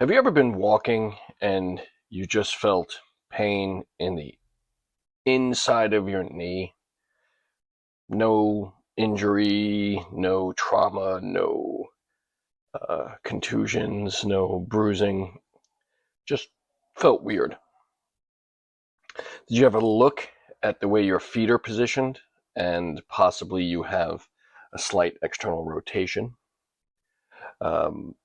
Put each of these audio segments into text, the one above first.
Have you ever been walking and you just felt pain in the inside of your knee? No injury, no trauma, no contusions, no bruising. Just felt weird. Did you ever look at the way your feet are positioned and possibly you have a slight external rotation? Um,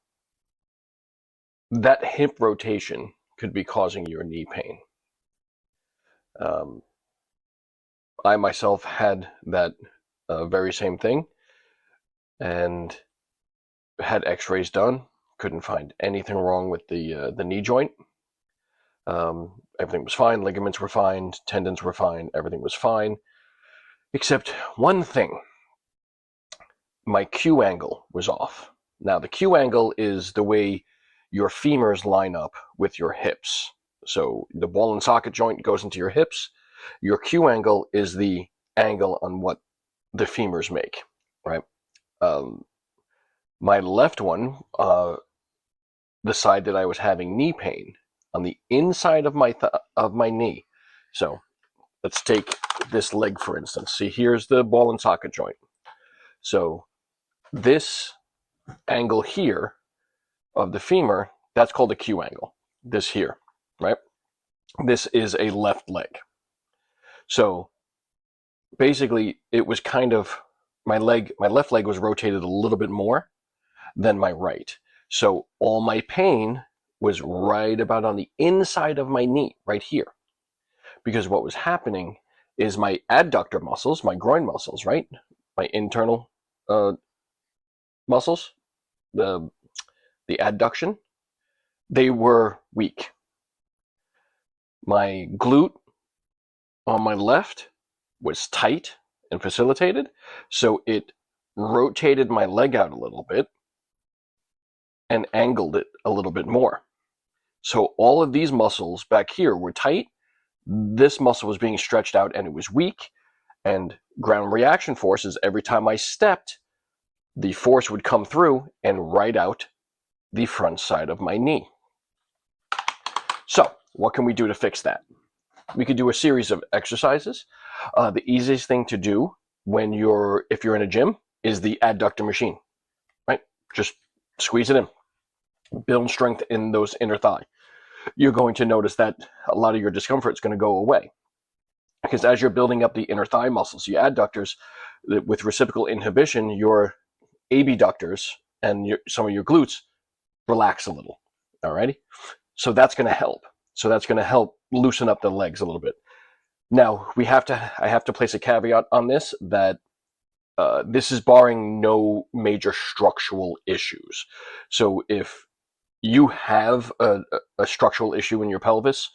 that hip rotation could be causing your knee pain. Um, I myself had that very same thing and had x-rays done. Couldn't find anything wrong with the knee joint. Everything was fine. Ligaments were fine. Tendons were fine. Everything was fine. Except one thing. My Q angle was off. Now, the Q angle is the way your femurs line up with your hips. So the ball and socket joint goes into your hips. Your Q angle is the angle on what the femurs make, right? Um, my left one, the side that I was having knee pain, on the inside of my knee. So let's take this leg for instance. See, here's the ball and socket joint. So this angle here of the femur, that's called a Q angle. This here, right? This is a left leg. So basically, it was kind of my left leg was rotated a little bit more than my right. So all my pain was right about on the inside of my knee, right here. Because what was happening is my adductor muscles, my groin muscles, right? My internal muscles, the the adduction, they were weak. My glute on my left was tight and facilitated, so it rotated my leg out a little bit and angled it a little bit more. So all of these muscles back here were tight. This muscle was being stretched out and it was weak. And ground reaction forces, every time I stepped, the force would come through and right out the front side of my knee. So, what can we do to fix that? We could do a series of exercises. The easiest thing to do if you're in a gym is the adductor machine, right? Just squeeze it in, build strength in those inner thigh. You're going to notice that a lot of your discomfort is going to go away because as you're building up the inner thigh muscles, your adductors, with reciprocal inhibition, your abductors and some of your glutes relax a little. Alrighty, so that's going to help. So that's going to help loosen up the legs a little bit. Now I have to place a caveat on this that this is barring no major structural issues. So if you have a structural issue in your pelvis,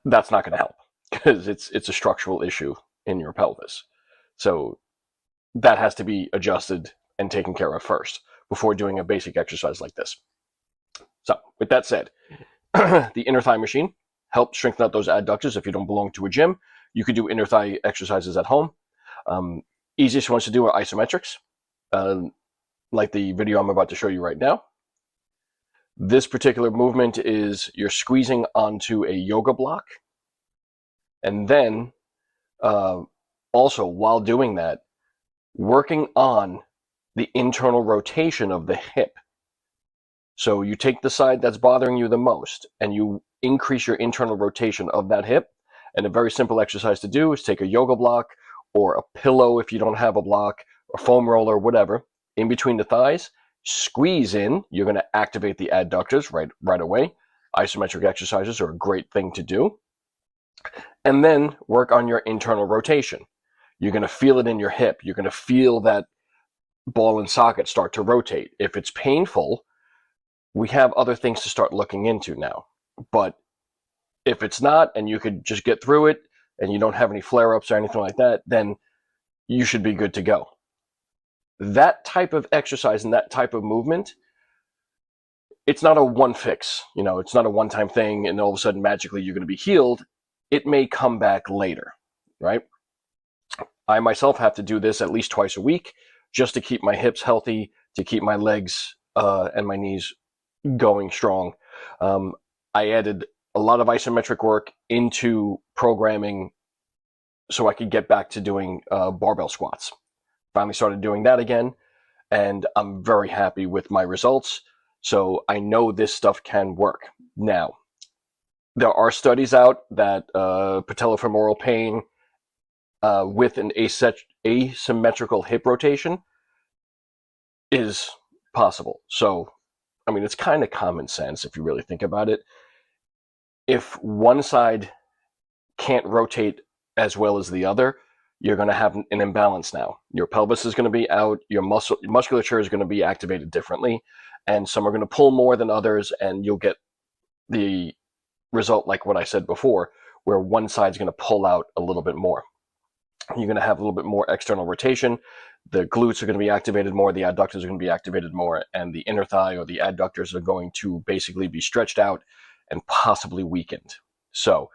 that's not going to help because it's a structural issue in your pelvis. So that has to be adjusted and taken care of first before doing a basic exercise like this. So with that said, the inner thigh machine helps strengthen out those adductors. If you don't belong to a gym, you could do inner thigh exercises at home. Easiest ones to do are isometrics, like the video I'm about to show you right now. This particular movement is you're squeezing onto a yoga block, and then also while doing that, working on the internal rotation of the hip. So you take the side that's bothering you the most and you increase your internal rotation of that hip. And a very simple exercise to do is take a yoga block or a pillow if you don't have a block, or foam roller, whatever, in between the thighs, squeeze in. You're going to activate the adductors right away. Isometric exercises are a great thing to do. And then work on your internal rotation. You're going to feel it in your hip. You're going to feel that ball and socket start to rotate. If it's painful, we have other things to start looking into now. But if it's not, and you could just get through it, and you don't have any flare-ups or anything like that, then you should be good to go. That type of exercise and that type of movement, it's not a one fix. It's not a one-time thing, and all of a sudden magically you're going to be healed. It may come back later, right? I myself have to do this at least twice a week just to keep my hips healthy, to keep my legs and my knees going strong. I added a lot of isometric work into programming so I could get back to doing barbell squats. Finally started doing that again, and I'm very happy with my results. So I know this stuff can work. Now, there are studies out that patellofemoral pain with an asymmetrical hip rotation is possible. So, I mean, it's kind of common sense if you really think about it. If one side can't rotate as well as the other, you're going to have an imbalance now. Your pelvis is going to be out, your musculature is going to be activated differently, and some are going to pull more than others, and you'll get the result like what I said before, where one side's going to pull out a little bit more. You're going to have a little bit more external rotation. The glutes are going to be activated more, the adductors are going to be activated more, and the inner thigh or the adductors are going to basically be stretched out and possibly weakened. So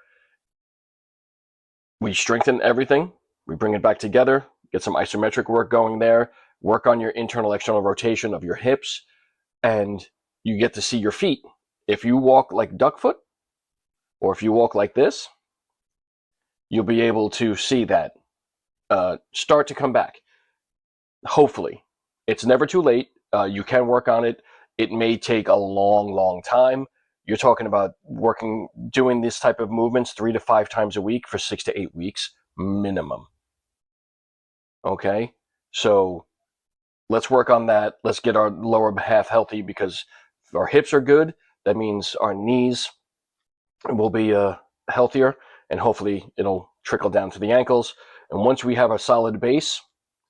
we strengthen everything, we bring it back together, get some isometric work going there, work on your internal external rotation of your hips, and you get to see your feet. If you walk like duck foot, or if you walk like this, you'll be able to see that start to come back. Hopefully. It's never too late. You can work on it. It may take a long, long time. You're talking about doing this type of movements 3 to 5 times a week for 6 to 8 weeks minimum. Okay? So let's work on that. Let's get our lower half healthy, because if our hips are good, that means our knees will be healthier, and hopefully it'll trickle down to the ankles. And once we have a solid base,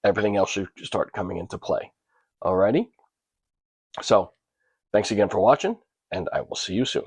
everything else should start coming into play. Alrighty? So, thanks again for watching, and I will see you soon.